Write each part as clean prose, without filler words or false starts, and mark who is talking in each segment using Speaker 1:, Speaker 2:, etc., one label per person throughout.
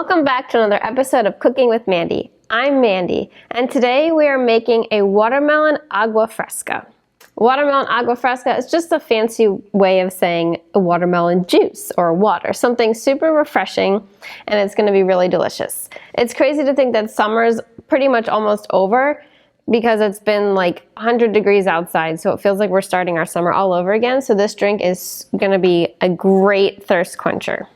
Speaker 1: Welcome back to another episode of Cooking with Mandy. I'm Mandy, and today we are making a watermelon agua fresca. Watermelon agua fresca is just a fancy way of saying a watermelon juice or water, something super refreshing, and it's going to be really delicious. It's crazy to think that summer's pretty much almost over because it's been like 100 degrees outside, so it feels like we're starting our summer all over again. So this drink is going to be a great thirst quencher.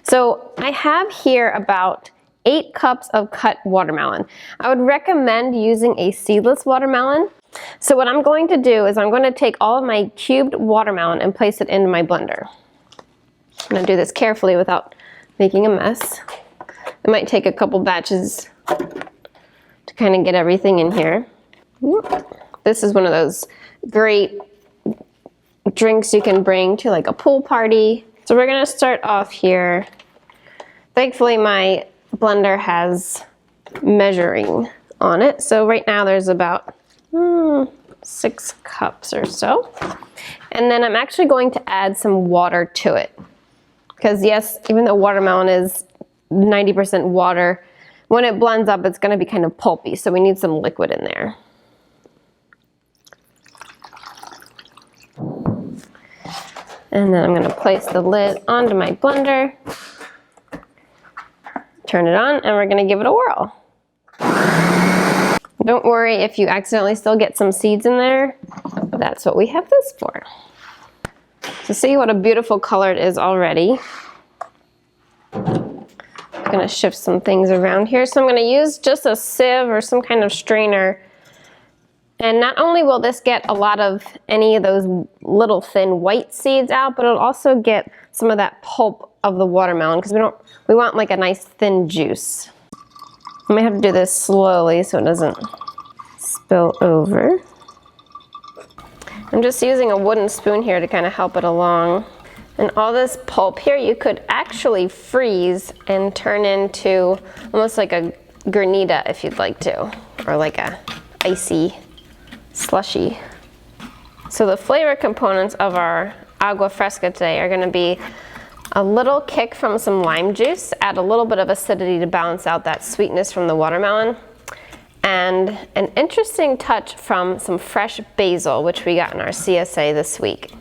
Speaker 1: So I have here about 8 cups of cut watermelon. I would recommend using a seedless watermelon. So what I'm going to do is I'm going to take all of my cubed watermelon and place it into my blender. I'm going to do this carefully without making a mess. It might take a couple batches to kind of get everything in here. This is one of those great drinks you can bring to like a pool party. So we're going to start off here. Thankfully my blender has measuring on it. So right now there's about 6 cups or so. And then I'm actually going to add some water to it. Because yes, even though watermelon is 90% water, when it blends up it's going to be kind of pulpy. So we need some liquid in there. And then I'm going to place the lid onto my blender, turn it on, and we're going to give it a whirl. Don't worry if you accidentally still get some seeds in there. That's what we have this for. So see what a beautiful color it is already. I'm going to shift some things around here. So I'm going to use just a sieve or some kind of strainer. And not only will this get a lot of any of those little thin white seeds out, but it'll also get some of that pulp of the watermelon because we want like a nice thin juice. I might have to do this slowly so it doesn't spill over. I'm just using a wooden spoon here to kind of help it along. And all this pulp here you could actually freeze and turn into almost like a granita if you'd like to, or like a icy slushy. So the flavor components of our agua fresca today are going to be a little kick from some lime juice, add a little bit of acidity to balance out that sweetness from the watermelon, and an interesting touch from some fresh basil, which we got in our CSA this week.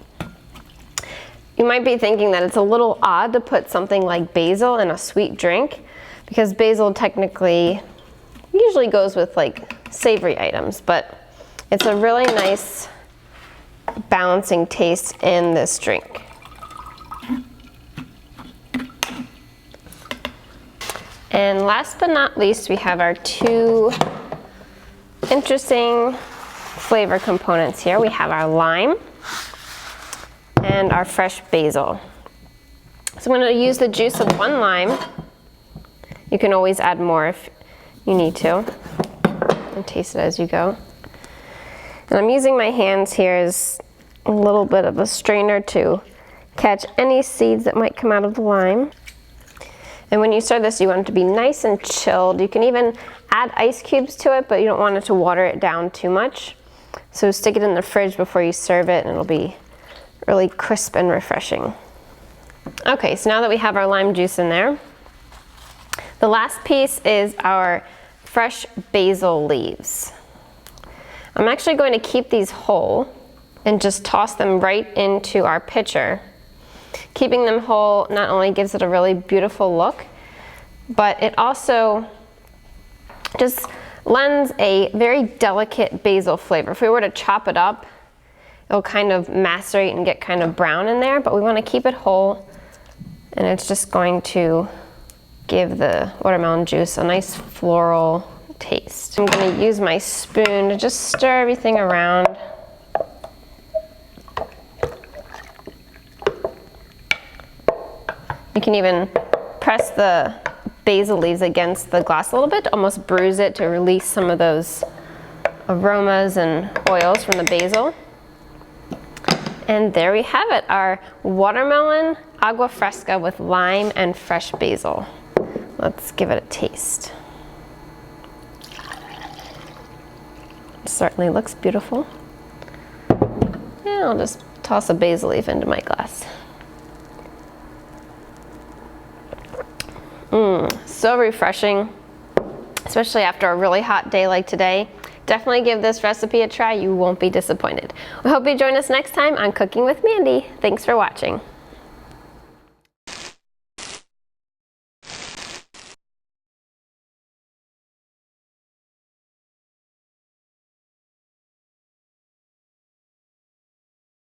Speaker 1: You might be thinking that it's a little odd to put something like basil in a sweet drink because basil technically usually goes with like savory items, but it's a really nice balancing taste in this drink. And last but not least, we have our 2 interesting flavor components here. We have our lime and our fresh basil. So I'm going to use the juice of 1 lime. You can always add more if you need to, and taste it as you go. And I'm using my hands here as a little bit of a strainer to catch any seeds that might come out of the lime. And when you serve this, you want it to be nice and chilled. You can even add ice cubes to it, but you don't want it to water it down too much. So stick it in the fridge before you serve it, and it'll be really crisp and refreshing. Okay, so now that we have our lime juice in there, the last piece is our fresh basil leaves. I'm actually going to keep these whole and just toss them right into our pitcher. Keeping them whole not only gives it a really beautiful look, but it also just lends a very delicate basil flavor. If we were to chop it up, it'll kind of macerate and get kind of brown in there, but we want to keep it whole, and it's just going to give the watermelon juice a nice floral taste. I'm going to use my spoon to just stir everything around. You can even press the basil leaves against the glass a little bit, almost bruise it to release some of those aromas and oils from the basil. And there we have it, our watermelon agua fresca with lime and fresh basil. Let's give it a taste. It certainly looks beautiful. And I'll just toss a basil leaf into my glass. So refreshing, especially after a really hot day like today. Definitely give this recipe a try. You won't be disappointed. We hope you join us next time on Cooking with Mandy. Thanks for watching.